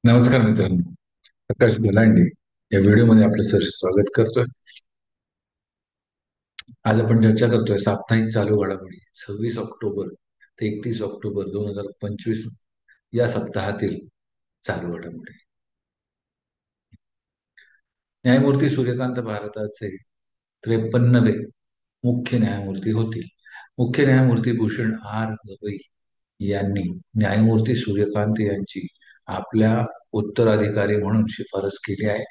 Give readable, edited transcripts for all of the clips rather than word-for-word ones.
नमस्कार मित्रांनो. प्रकाश गलांडे या व्हिडिओमध्ये आपलं सहर्ष स्वागत करतोय. आज आपण चर्चा करतोय साप्ताहिक चालू घडामोडी 26 ऑक्टोबर ते 31 ऑक्टोबर 2025 या सप्ताहातील चालू घडामोडी. न्यायमूर्ती सूर्यकांत भारताचे 53वे मुख्य न्यायमूर्ती होतील. मुख्य न्यायमूर्ती भूषण आर गवई यांनी न्यायमूर्ती सूर्यकांत यांची आपल्या उत्तराधिकारी म्हणून शिफारस केली आहे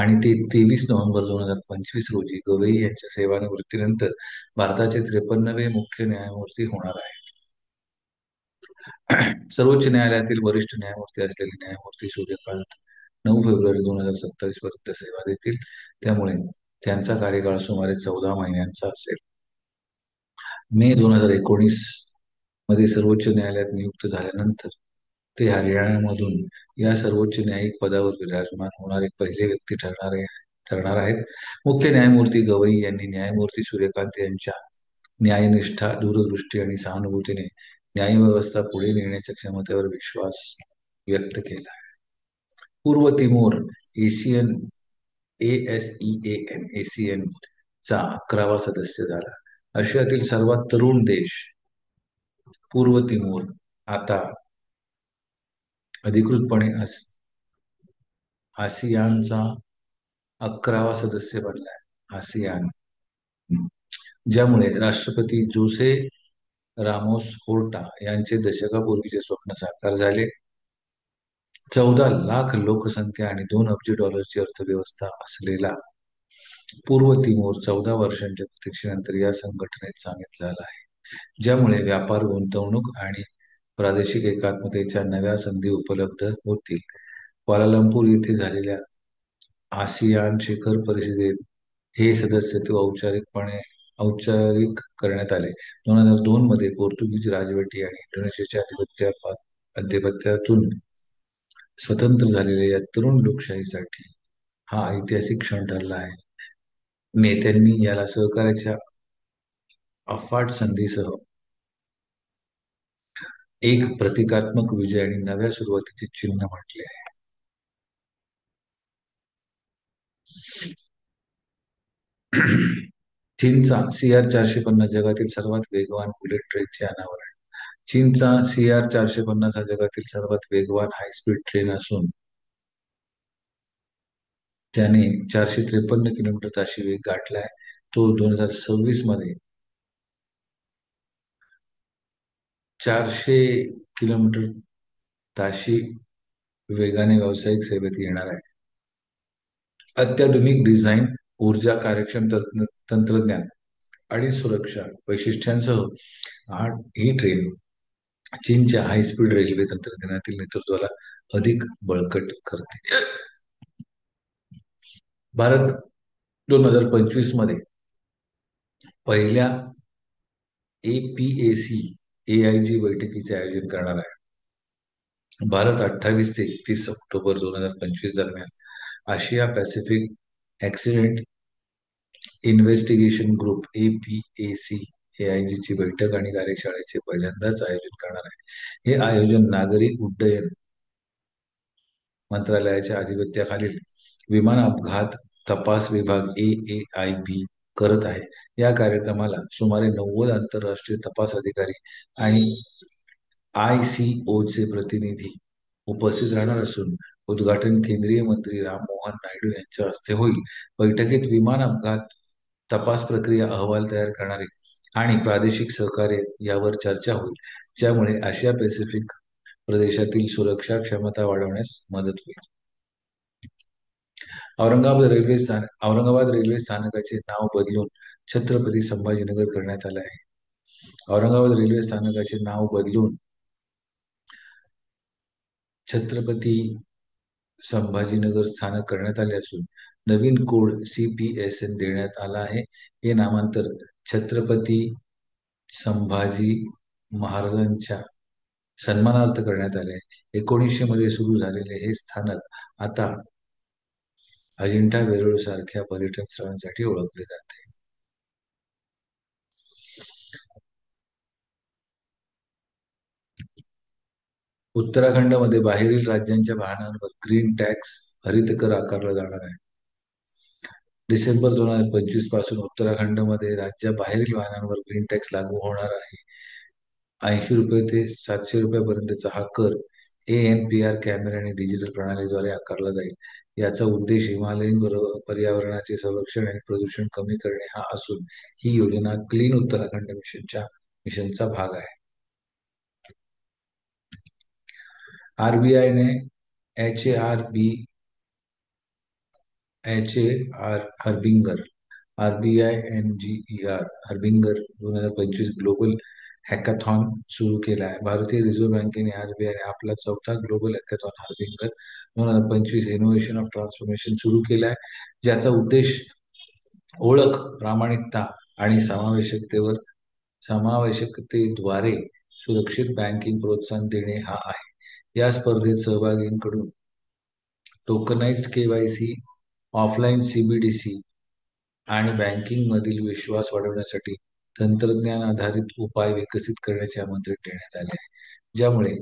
आणि ते 23 नोव्हेंबर 2025 रोजी गवई यांच्या सेवानिवृत्तीनंतर भारताचे 53वे मुख्य न्यायमूर्ती होणार आहेत. सर्वोच्च न्यायालयातील वरिष्ठ न्यायमूर्ती असलेले न्यायमूर्ती सूर्यकांत 9 फेब्रुवारी 2027 पर्यंत सेवा देतील. त्यामुळे त्यांचा कार्यकाळ सुमारे 14 महिन्यांचा असेल. मे 2019 मध्ये सर्वोच्च न्यायालयात नियुक्त झाल्यानंतर ते हरियाणामधून या सर्वोच्च न्यायिक पदावर विराजमान होणारे पहिले व्यक्ती ठरणार आहेत. मुख्य न्यायमूर्ती गवई यांनी न्यायमूर्ती सूर्यकांत यांच्या न्यायनिष्ठा, दूरदृष्टी आणि सहानुभूतीने न्यायव्यवस्था पुढे नेण्याच्या क्षमतेवर विश्वास व्यक्त केला आहे. पूर्व तिमोर एशियन ASEAN चा 11वा सदस्य झाला. आशियातील सर्वात तरुण देश पूर्व तिमोर आता अधिकृतपणे आसियानचा 11वा सदस्य बनलाय. आसियान, ज्यामुळे राष्ट्रपती जोसे रामोस होर्टा यांचे दशकापूर्वीचे स्वप्न साकार झाले. 14 लाख लोकसंख्या आणि $2 अब्ज अर्थव्यवस्था असलेला पूर्व तिमोर 14 वर्षांच्या प्रतीक्षेनंतर या संघटनेत सामील झाला आहे, ज्यामुळे व्यापार, गुंतवणूक आणि प्रादेशिक एकात्मतेच्या नव्या संधी उपलब्ध होतील. क्वालालंपूर येथे झालेल्या आसियान शिखर परिषदेत हे सदस्यत्व औपचारिक करण्यात आले. 2002 मध्ये पोर्तुगीज राजवटी आणि इंडोनेशियाच्या अधिपत्यातून स्वतंत्र झालेल्या या तरुण लोकशाहीसाठी हा ऐतिहासिक क्षण ठरला आहे. नेत्यांनी याला सहकार्याच्या अफाट संधीसह एक प्रतिकात्मक विजय आणि नव्या सुरुवातीचे चिन्ह म्हटले आहे. चीनचा CR-450 जगातील सर्वात वेगवान बुलेट ट्रेनचे अनावरण. चीनचा CR-450 हा जगातील सर्वात वेगवान हाय स्पीड ट्रेन असून त्याने 453 किलोमीटर ताशी वेग गाठलाय. तो 2026 मध्ये 400 किलोमीटर ताशी वेगाने व्यावसायिक सेवेत येणार आहे. अत्याधुनिक डिझाईन, ऊर्जा कार्यक्षम तंत्रज्ञान आणि सुरक्षा वैशिष्ट्यांसह ही ट्रेन चीनच्या हाय स्पीड रेल्वे तंत्रज्ञानातील नेतृत्वाला अधिक बळकट करते. भारत 2025 मध्ये पहिल्या APAC AIG बैठकीचे आयोजन करणार आहे. भारत 28 ते 31 ऑक्टोबर 2025 दरम्यान आशिया Pacific accident investigation group APAC AIG ची बैठक आणि कार्यशाळेचे पहिल्यांदाच आयोजन करणार आहे. हे आयोजन नागरी उड्डयन मंत्रालयाच्या आधिपत्याखालील विमान अपघात तपास विभाग AAIB करत आहे. या कार्यक्रमाला सुमारे 90 आंतरराष्ट्रीय तपास अधिकारी आणि ICOचे प्रतिनिधी उपस्थित राहणार असून उद्घाटन केंद्रीय मंत्री राम मोहन नायडू यांच्या हस्ते होईल. बैठकीत विमान अपघात तपास प्रक्रिया अहवाल तयार करणारे आणि प्रादेशिक सहकार्य यावर चर्चा होईल, ज्यामुळे आशिया पॅसिफिक प्रदेशातील सुरक्षा क्षमता वाढवण्यास मदत होईल. औरंगाबाद रेल्वे स्थानकाचे नाव बदलून छत्रपती संभाजीनगर करण्यात आले आहे. औरंगाबाद रेल्वे स्थानकाचे नाव बदलून छत्रपती संभाजीनगर स्थानक करण्यात आले असून नवीन कोड CPSN देण्यात आला आहे. हे नामांतर छत्रपती संभाजी महाराजांच्या सन्मानार्थ करण्यात आले आहे. 1900 मध्ये सुरू झालेले हे स्थानक आता अजिंठा वेरूळ सारख्या पर्यटन स्थळांसाठी ओळखले जाते. उत्तराखंडमध्ये बाहेरील राज्यांच्या वाहनांवर ग्रीन टॅक्स हरित कर आकारला जाणार आहे. डिसेंबर 2025 पासून उत्तराखंडमध्ये राज्याबाहेरील वाहनांवर ग्रीन टॅक्स लागू होणार आहे. 80 रुपये ते 700 रुपयापर्यंतचा हा कर ANPR कॅमेरे आणि डिजिटल प्रणालीद्वारे आकारला जाईल. याचा उद्देश हिमालयीन पर्यावरणाचे संरक्षण आणि प्रदूषण कमी करणे हा असून ही योजना क्लीन उत्तराखंड मिशनचा भाग आहे. RBI ने हर्बिंगर हर्बिंगर 2025 ग्लोबल हॅकाथॉन सुरू केला आहे. भारतीय रिझर्व्ह बँकेने RBI ने आपला चौथा ग्लोबल हॅकाथॉन हर्बिंगर 2025 इनोव्हेशन ऑफ ट्रान्सफॉर्मेशन सुरू केला आहे, ज्याचा उद्देश ओळख, प्रामाणिकता आणि समावेशकतेद्वारे सुरक्षित बँकिंग प्रोत्साहन देणे हा आहे. या स्पर्धेत सहभागींकडून टोकनाइज्ड KYC, ऑफलाईन CBDC आणि बँकिंगमधील विश्वास वाढवण्यासाठी तंत्रज्ञान आधारित उपाय विकसित करण्याचे आमंत्रण देण्यात आले आहे, ज्यामुळे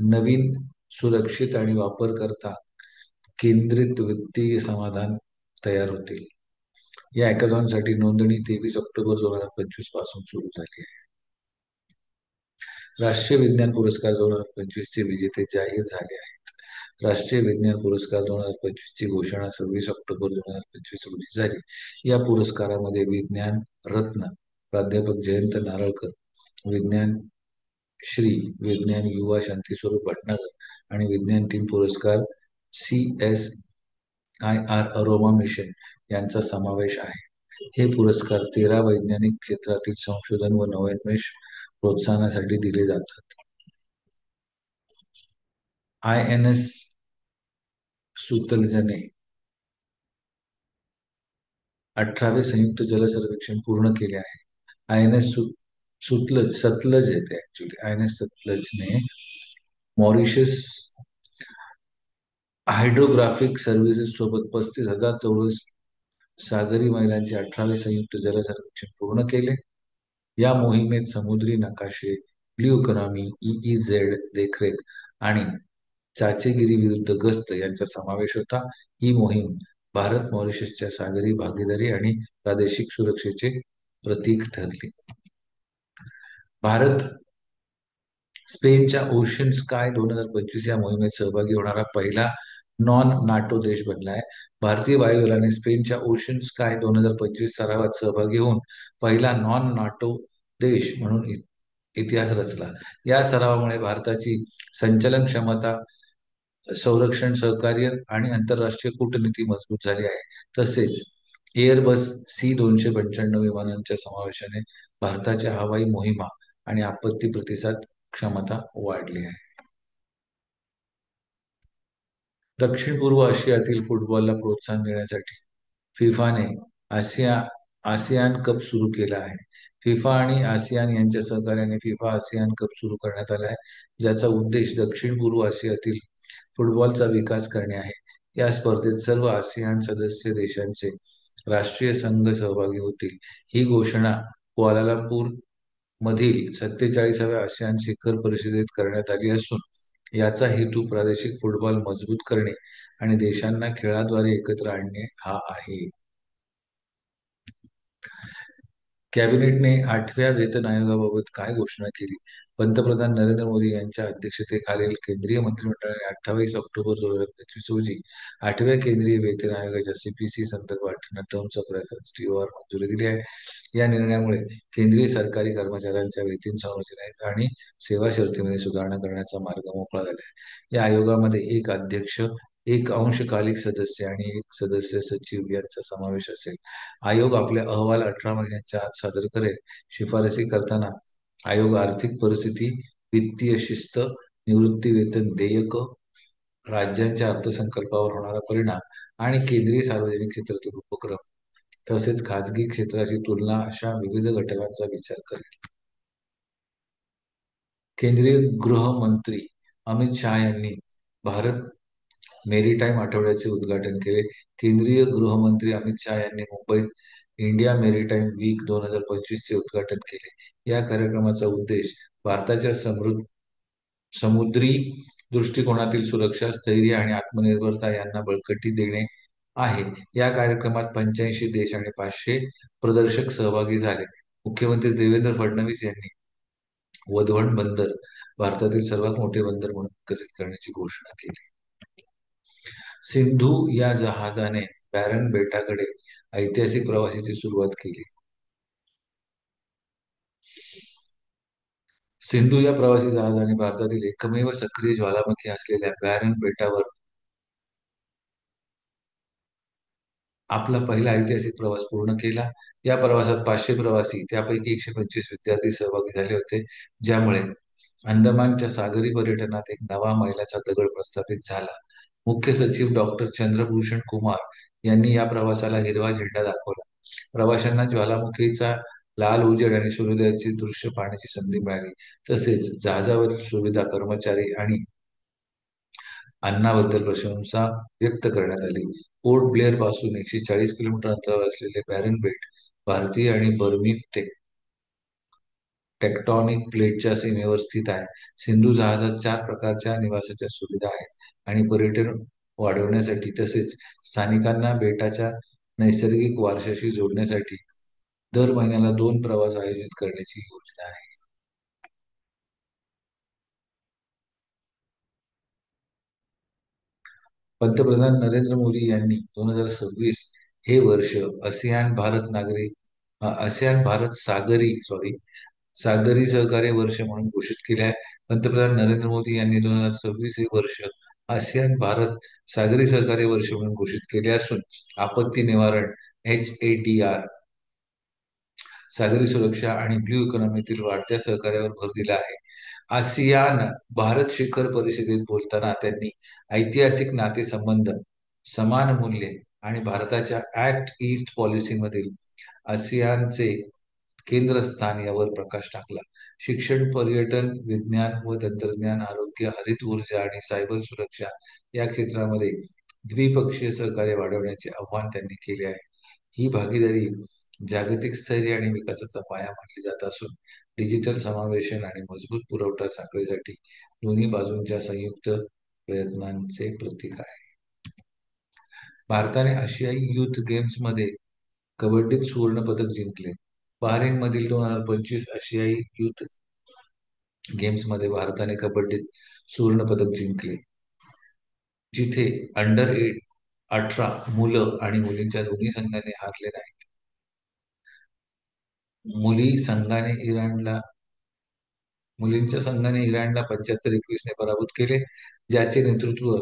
नवीन, सुरक्षित आणि वापरकर्ता केंद्रित वित्तीय समाधान तयार होतील. या हॅकाथॉनसाठी नोंदणी 23 ऑक्टोबर 2025 पासून सुरू झाली आहे. राष्ट्रीय विज्ञान पुरस्कार 2025 चे विजेते जाहीर झाले आहेत. राष्ट्रीय विज्ञान पुरस्कार 2025 ची घोषणा 26 ऑक्टोबर 2025 रोजी झाली. या पुरस्कारामध्ये विज्ञान रत्न प्राध्यापक जयंत नारळकर, विज्ञान श्री, विज्ञान युवा शांतीस्वरूप भटनागर आणि विज्ञान टीम पुरस्कार CSIR अरोमा मिशन यांचा समावेश आहे. हे पुरस्कार 13 वैज्ञानिक क्षेत्रातील संशोधन व नवोन्मेष प्रोत्साहनासाठी दिले जातात. INS सुतलजने 18वे संयुक्त जल सर्वेक्षण पूर्ण केले आहे. INS सतलज येते ऍक्च्युली. INS सतलजने मॉरिशस हायड्रोग्राफिक सर्व्हिसेस सोबत 35,000 चौरस सागरी मैलांचे 18वे संयुक्त जल सर्वेक्षण पूर्ण केले. या मोहिमेत समुद्री नकाशे, ब्ल्यू इकॉनॉमी, EEZ देखरेख आणि चाचेगिरी विरुद्ध गस्त यांचा समावेश होता. ही मोहीम भारत मॉरिशसच्या सागरी भागीदारी आणि प्रादेशिक सुरक्षेचे प्रतीक ठरली. भारत स्पेनच्या ओशन स्काय 2025 या मोहिमेत सहभागी होणारा पहिला नॉन नाटो देश बनला आहे. भारतीय वायुदलाने स्पेनच्या ओशन स्काय 2025 सरावात सहभागी होऊन पहिला नॉन नाटो देश म्हणून इतिहास रचला. या सरावामुळे भारताची संचलन क्षमता, संरक्षण सहकार्य आणि आंतरराष्ट्रीय कूटनीती मजबूत झाली आहे. तसेच एअरबस C-295 विमानांच्या समावेशाने भारताच्या हवाई मोहिमा आणि आपत्ती प्रतिसाद क्षमता वाढली आहे. दक्षिण पूर्व आशियातील फुटबॉलला प्रोत्साहन देण्यासाठी फिफाने आसियान कप सुरू केला आहे. फिफा आणि आसियान यांच्या सहकार्याने फिफा आसियान कप सुरू करण्यात आला आहे, ज्याचा उद्देश दक्षिण पूर्व आशियातील फुटबॉलचा विकास करणे आहे. या स्पर्धेत सर्व आसियान सदस्य देशांचे राष्ट्रीय संघ सहभागी होतील. ही घोषणा क्वालालंपूर मधील 47व्या आसियान शिखर परिषदेत करण्यात आली असून याचा हेतू प्रादेशिक फुटबॉल मजबूत करणे आणि देशांना खेळाद्वारे एकत्र आणणे हा आहे. कॅबिनेटने 8व्या वेतन आयोगाबाबत काय घोषणा केली? पंतप्रधान नरेंद्र मोदी यांच्या अध्यक्षतेखालील केंद्रीय मंत्रिमंडळाने 28 ऑक्टोबर 2025 रोजी 8व्या केंद्रीय वेतन आयोगाच्या CPC संदर्भात टर्म्स ऑफ रेफरन्स TOR मंजुरी दिली आहे. या निर्णयामुळे केंद्रीय सरकारी कर्मचाऱ्यांच्या वेतन संरचनेत आणि सेवा शर्तीमध्ये सुधारणा करण्याचा मार्ग मोकळा झाला आहे. या आयोगामध्ये एक अध्यक्ष, एक अंशकालिक सदस्य आणि एक सदस्य सचिव यांचा समावेश असेल. आयोग आपले अहवाल 18 महिन्यांच्या आत सादर करेल. शिफारसी करताना आयोग आर्थिक परिस्थिती, वित्तीय शिस्त, निवृत्ती वेतन देयक, राज्यांच्या अर्थसंकल्पावर होणारा परिणाम आणि केंद्रीय सार्वजनिक क्षेत्रातील उपक्रम तसेच खाजगी क्षेत्राची तुलना अशा विविध घटकांचा विचार करेल. केंद्रीय गृहमंत्री अमित शहा यांनी भारत मेरीटाईम आठवड्याचे उद्घाटन केले. केंद्रीय गृहमंत्री अमित शहा यांनी मुंबईत इंडिया मेरीटाईम वीक 2025 चे उद्घाटन केले. या कार्यक्रमाचा उद्देश भारताच्या समुद्री दृष्टिकोनातील सुरक्षा, स्थैर्य आणि आत्मनिर्भरता यांना बळकटी देणे आहे. या कार्यक्रमात 85 देश आणि 500 प्रदर्शक सहभागी झाले. मुख्यमंत्री देवेंद्र फडणवीस यांनी वधवण बंदर भारतातील सर्वात मोठे बंदर म्हणून विकसित करण्याची घोषणा केली. सिंधू या जहाजाने बॅरन बेटाकडे ऐतिहासिक प्रवासाची सुरुवात केली. सिंधू या प्रवासी जहाजाने भारतातील एकमेव सक्रिय ज्वालामुखी असलेल्या बॅरन बेटावर आपला पहिला ऐतिहासिक प्रवास पूर्ण केला. या प्रवासात 500 प्रवासी, त्यापैकी 125 विद्यार्थी सहभागी झाले होते, ज्यामुळे अंदमानच्या सागरी पर्यटनात एक नवा मैलाचा दगड प्रस्थापित झाला. मुख्य सचिव डॉक्टर चंद्रभूषण कुमार यांनी या प्रवासाला हिरवा झेंडा दाखवला. प्रवाशांना ज्वालामुखीचा लाल उजेड आणि सूर्योदयाचे दृश्य पाहण्याची संधी मिळाली. तसेच जहाजावरील सुविधा, कर्मचारी आणि अन्नाबद्दल प्रशंसा व्यक्त करण्यात आली. पोर्ट ब्लेअर पासून 140 किलोमीटर अंतरावर असलेले बॅरन बेट भारतीय आणि बर्मी टेक्टॉनिक प्लेटच्या सीमेवर स्थित आहे. सिंधू जहाजात 4 प्रकारच्या निवासाच्या सुविधा आहेत आणि पर्यटन वाढवण्यासाठी तसेच स्थानिकांना बेटाच्या नैसर्गिक वारशाशी जोडण्यासाठी दर महिन्याला 2 प्रवास आयोजित करण्याची योजना आहे. पंतप्रधान नरेंद्र मोदी यांनी 2026 हे वर्ष आसियान भारत सागरी सहकार्य वर्ष म्हणून घोषित केले आहे. पंतप्रधान नरेंद्र मोदी यांनी 2026 हे वर्ष आसियान भारत सागरी सहकार्य वर्ष म्हणून घोषित केले असून आपत्ती निवारण, HADR, सागरी सुरक्षा आणि ब्ल्यू इकॉनॉमीतील वाढत्या सहकार्यावर भर दिला आहे. आसियान भारत शिखर परिषदेत बोलताना त्यांनी ऐतिहासिक नातेसंबंध, समान मूल्ये आणि भारताच्या ऍक्ट ईस्ट पॉलिसीमधील आसियानचे केंद्रस्थान यावर प्रकाश टाकला. शिक्षण, पर्यटन, विज्ञान व तंत्रज्ञान, आरोग्य, हरित ऊर्जा आणि सायबर सुरक्षा या क्षेत्रामध्ये द्विपक्षीय सहकार्य वाढवण्याचे आवाहन त्यांनी केले आहे. ही भागीदारी जागतिक स्थैर्य आणि विकासाचा पाया मानली जात असून डिजिटल समावेशन आणि मजबूत पुरवठा साखळीसाठी दोन्ही बाजूंच्या संयुक्त प्रयत्नांचे प्रतीक आहे. भारताने आशियाई युथ गेम्समध्ये कबड्डीत सुवर्ण पदक जिंकले. बहारीनमधील 2025 आशियाई युथ गेम्समध्ये भारताने कबड्डीत सुवर्ण पदक जिंकले, जिथे अंडर 18 मुलं आणि मुलींच्या दोन्ही संघाने हारले नाहीत. मुलींच्या संघाने इराणला 75-21 ने पराभूत केले, ज्याचे नेतृत्व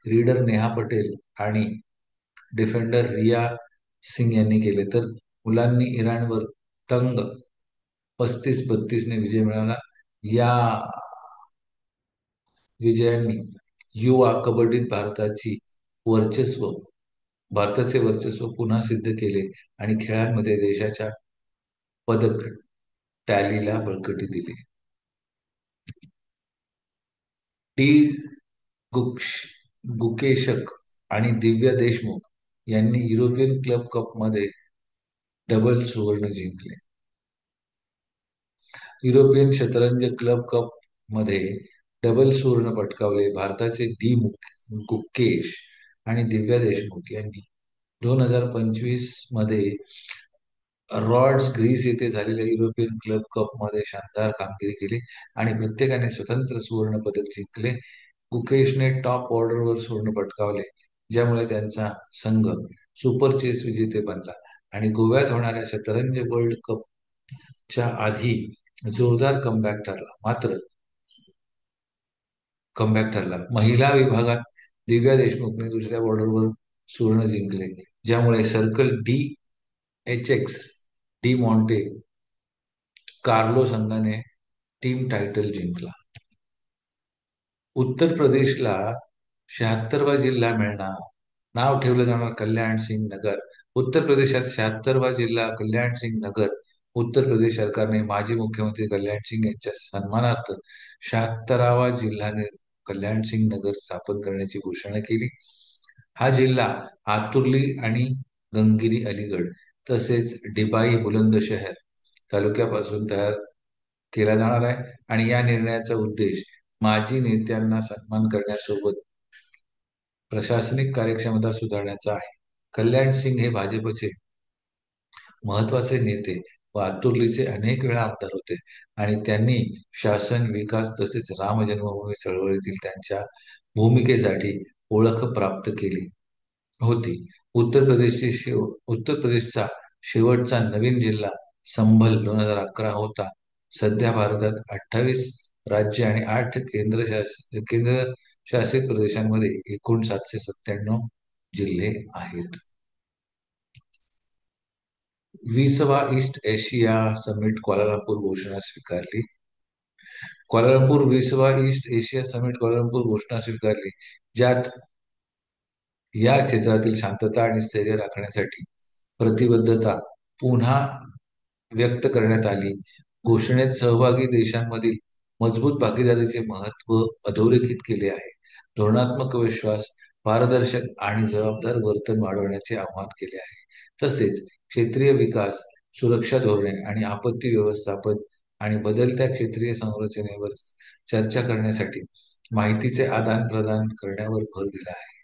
रीडर नेहा पटेल आणि डिफेंडर रिया सिंग यांनी केले. तर मुलांनी इराणवर तंग 35-32 ने विजय मिळवला. या विजयांनी युवा कबड्डीत भारताचे वर्चस्व पुन्हा सिद्ध केले आणि खेळांमध्ये देशाच्या पदक टॅलीला बळकटी दिली. डी गुकेशक आणि दिव्या देशमुख यांनी युरोपियन क्लब कपमध्ये डबल सुवर्ण जिंकले. युरोपियन शतरंज क्लब कप मध्ये डबल सुवर्ण पटकावले. भारताचे गुकेश आणि दिव्या देशमुख यांनी 2025 मध्ये रॉड्स, ग्रीस येथे झालेल्या युरोपियन क्लब कपमध्ये शानदार कामगिरी केली आणि प्रत्येकाने स्वतंत्र सुवर्ण पदक जिंकले. गुकेशने टॉप ऑर्डरवर सुवर्ण पटकावले, ज्यामुळे त्यांचा संघ सुपर चेस विजेते बनला आणि गोव्यात होणाऱ्या शतरंज वर्ल्ड कपच्या आधी जोरदार कमबॅक ठरला. महिला विभागात दिव्या देशमुखने दुसऱ्या ऑर्डरवर सुवर्ण जिंकले, ज्यामुळे circle HX D Monte Carlo संघाने टीम टायटल जिंकला. उत्तर प्रदेशला 76वा जिल्हा मिळणार, नाव ठेवलं जाणार कल्याण सिंग नगर. उत्तर प्रदेशात 76वा जिल्हा कल्याण सिंग नगर. उत्तर प्रदेश सरकारने माजी मुख्यमंत्री कल्याण सिंग यांच्या सन्मानार्थ 76वा जिल्हा कल्याण सिंग नगर स्थापन करण्याची घोषणा केली. हा जिल्हा आतुर्ली आणि गंगिरी अलीगड तसेच डिबाई बुलंदशहर तालुक्यापासून तयार केला जाणार आहे आणि या निर्णयाचा उद्देश माजी नेत्यांना सन्मान करण्यासोबत प्रशासनिक कार्यक्षमता सुधारण्याचा आहे. कल्याण सिंग हे भाजपचे महत्वाचे नेते व आतुर्लीचे अनेक वेळा आमदार होते आणि त्यांनी शासन, विकास तसेच राम जन्मभूमी चळवळीतील त्यांच्या भूमिकेसाठी ओळख प्राप्त केली होती. उत्तर प्रदेशचा शेवटचा नवीन जिल्हा संभल 2011 होता. सध्या भारतात 28 राज्य आणि 8 केंद्रशासित प्रदेशांमध्ये एकूण 797 जिल्हे आहेत. 20वा ईस्ट एशिया समिट क्वालालंपूर घोषणा स्वीकारली. 20वा ईस्ट एशिया समिट क्वालालंपूर घोषणा स्वीकारली, ज्यात या क्षेत्रातील शांतता आणि स्थैर्य राखण्यासाठी प्रतिबद्धता पुन्हा व्यक्त करण्यात आली. घोषणेत सहभागी देशांमधील मजबूत भागीदारीचे महत्त्व अधोरेखित केले आहे. धोरणात्मक विश्वास, पारदर्शक आणि जबाबदार वर्तन वाढवण्याचे आवाहन केले आहे. तसेच क्षेत्रीय विकास, सुरक्षा धोरणे आणि आपत्ती व्यवस्थापन आणि बदलत्या क्षेत्रीय संरचनेवर चर्चा करण्यासाठी माहितीचे आदान प्रदान करण्यावर भर दिला आहे.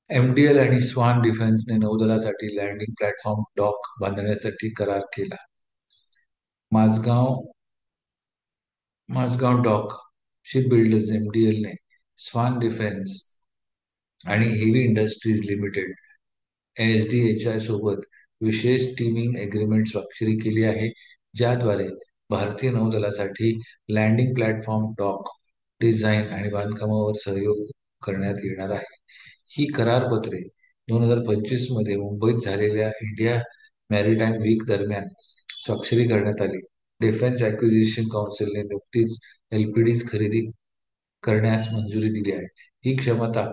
एमडीएल आणि स्वान डिफेन्सने नौदलासाठी लँडिंग प्लॅटफॉर्म डॉक बांधण्यासाठी करार केला. Mazagon Mazagon dock ship builders एमडीएलने स्वान डिफेन्स आणि हेवी इंडस्ट्रीज लिमिटेड एसडीएचआय सोबत विशेष टीमिंग एग्रीमेंट स्वाक्षरी केली आहे, ज्याद्वारे भारतीय नौदलासाठी लँडिंग प्लॅटफॉर्म डॉक डिझाईन आणि बांधकामावर सहयोग करण्यात येणार आहे. ही करारपत्रे 2025 मध्ये मुंबईत झालेल्या इंडिया मॅरीटाईम वीक दरम्यान स्वाक्षरी करण्यात आली. डिफेन्स ॲक्विजिशन काउन्सिलने नुकतीच एलपीडीज खरेदी करण्यास मंजुरी दिली आहे. ही क्षमता,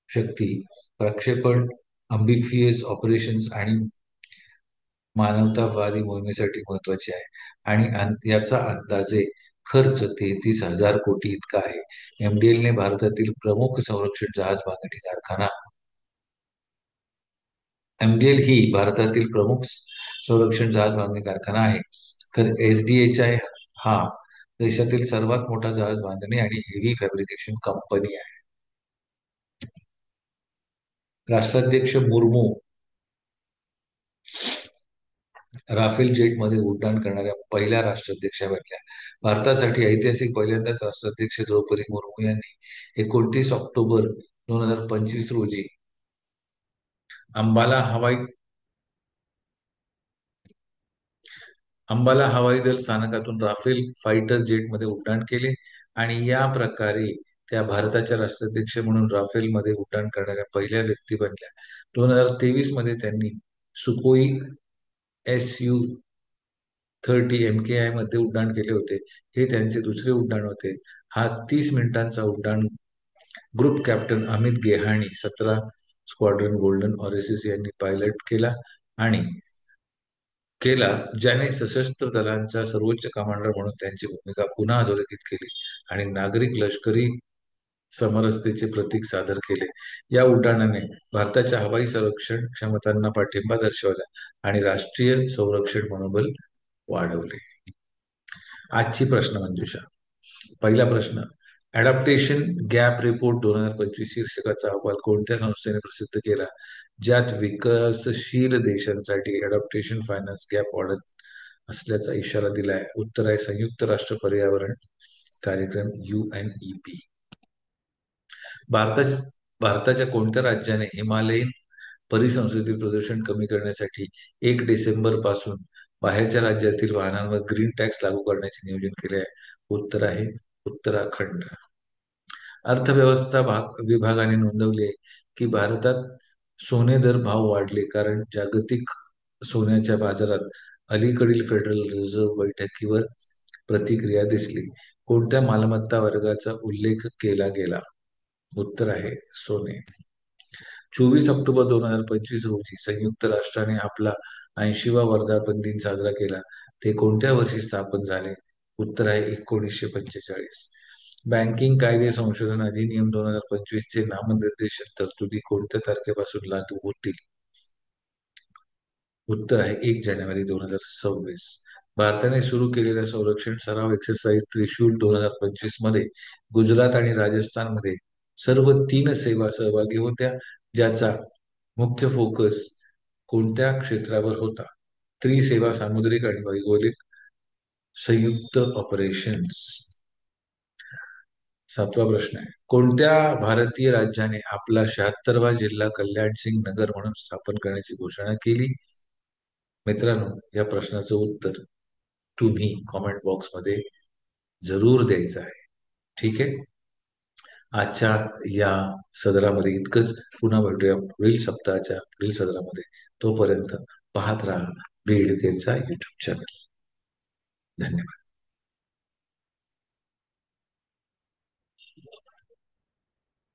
शक्ती, प्रक्षेपण, अम्बिफियस ऑपरेशन्स आणि मानवतावादी मोहिमेसाठी महत्वाची आहे आणि याचा अंदाजे खर्च 33,000 कोटी इतका आहे. एमडीएलने भारतातील प्रमुख संरक्षण जहाज बांधणी कारखाना एमडीएल ही भारतातील प्रमुख संरक्षण जहाज बांधणी कारखाना आहे, तर एसडीएचआय हा देशातील सर्वात मोठा जहाज बांधणी आणि हेवी फॅब्रिकेशन कंपनी आहे. राष्ट्राध्यक्ष मुर्मू राफेल जेटमध्ये उड्डाण करणाऱ्या पहिल्या राष्ट्राध्यक्षा बनल्या. भारतासाठी ऐतिहासिक पहिल्यांदाच राष्ट्राध्यक्ष द्रौपदी मुर्मू यांनी 29 ऑक्टोबर 2025 रोजी अंबाला हवाई अंबाला हवाई दल स्थानकातून राफेल फायटर जेटमध्ये उड्डाण केले आणि या प्रकारे त्या भारताच्या राष्ट्राध्यक्ष म्हणून राफेलमध्ये उड्डाण करणाऱ्या पहिल्या व्यक्ती बनल्या. 2023 मध्ये त्यांनी सुखोई SU-30 MKI मध्ये उड्डाण केले होते. हे त्यांचे दुसरे उड्डाण होते. हा 30 मिनिटांचा उड्डाण group captain Amit Gehani 17 squadron golden ऑरेसिस यांनी पायलट आणि केला, ज्याने सशस्त्र दलांचा सर्वोच्च कमांडर म्हणून त्यांची भूमिका पुन्हा अधोरेखित केली आणि नागरिक लष्करी समरसतेचे प्रतीक सादर केले. या उड्डाणाने भारताच्या हवाई संरक्षण क्षमतांना पाठिंबा दर्शवला आणि राष्ट्रीय संरक्षण मनोबल वाढवले. आजची प्रश्नमंजुषा. पहिला प्रश्न, अडॅप्टेशन गॅप रिपोर्ट 2025 शीर्षकाचा अहवाल कोणत्या संस्थेने प्रसिद्ध केला, ज्यात विकसशील देशांसाठी अडॅप्टेशन फायनान्स गॅप वाढत असल्याचा इशारा दिलाय? उत्तर आहे संयुक्त राष्ट्र पर्यावरण कार्यक्रम UNEP. भारताच्या कोणत्या राज्याने हिमालयीन परिसंस्थेतील प्रदूषण कमी करण्यासाठी 1 डिसेंबर पासून बाहेरच्या राज्यातील वाहनांवर ग्रीन टॅक्स लागू करण्याचे नियोजन केले आहे? उत्तर आहे उत्तराखंड. अर्थव्यवस्था विभागाने नोंदवले की भारतात सोने दर भाव वाढले कारण जागतिक सोन्याच्या बाजारात अलीकडील फेडरल रिझर्व्ह बैठकीवर प्रतिक्रिया दिसली. कोणत्या मालमत्ता वर्गाचा उल्लेख केला गेला? उत्तर आहे सोने. 24 ऑक्टोबर 2025 रोजी संयुक्त राष्ट्राने आपला 80वा वर्धापन दिन साजरा केला. ते कोणत्या वर्षी स्थापन झाले? उत्तर आहे 1945. बँकिंग कायदे संशोधन अधिनियम 2025 चे नामनिर्देशन तरतुदी कोणत्या तारखेपासून लागू होतील? उत्तर आहे 1 जानेवारी 2026. भारताने सुरू केलेल्या संरक्षण सराव एक्सरसाइज त्रिशूल 2025 मध्ये गुजरात आणि राजस्थानमध्ये सर्व 3 सेवा सहभागी होत्या, ज्याचा मुख्य फोकस कोणत्या क्षेत्रावर होता? त्रिसेवा सामुद्रिक आणि भौगोलिक संयुक्त ऑपरेशन्स. 7वा प्रश्न आहे, कोणत्या भारतीय राज्याने आपला 76वा जिल्हा कल्याण सिंग नगर म्हणून स्थापन करण्याची घोषणा केली? मित्रांनो, या प्रश्नाचं उत्तर तुम्ही कॉमेंट बॉक्समध्ये जरूर द्यायचं आहे. ठीक आहे. आजच्या या सदरामध्ये इतकंच. पुन्हा भेटूया पुढील सप्ताहाच्या पुढील सदरामध्ये. तोपर्यंत पाहत राहा बीएडकेचा युट्यूब चॅनल. धन्यवाद.